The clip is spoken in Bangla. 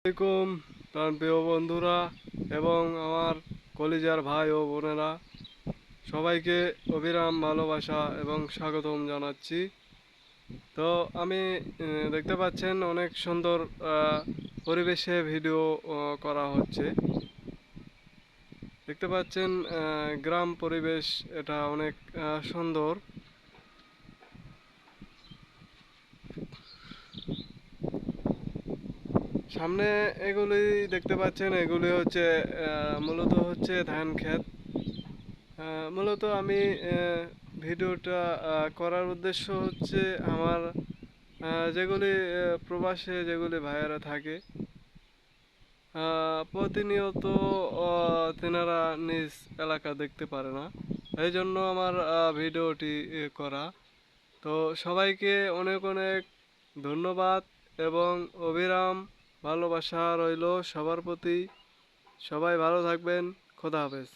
আসসালামাইকুম প্রাণপ্রিয় বন্ধুরা এবং আমার কলিজার ভাই ও বোনেরা, সবাইকে অবিরাম ভালোবাসা এবং স্বাগতম জানাচ্ছি। তো আমি দেখতে পাচ্ছেন অনেক সুন্দর পরিবেশে ভিডিও করা হচ্ছে। দেখতে পাচ্ছেন গ্রাম পরিবেশ, এটা অনেক সুন্দর। সামনে এগুলি দেখতে পাচ্ছেন, এগুলি হচ্ছে মূলত হচ্ছে ধান ক্ষেত। মূলত আমি ভিডিওটা করার উদ্দেশ্য হচ্ছে আমার যেগুলি প্রবাসে যেগুলি ভাইয়েরা থাকে, প্রতিনিয়ত তেনারা নিজ এলাকা দেখতে পারে না, এই জন্য আমার ভিডিওটি করা। তো সবাইকে অনেক অনেক ধন্যবাদ এবং অবিরাম ভালোবাসা রইল সবার প্রতি। সবাই ভালো থাকবেন। খোদা হাফেজ।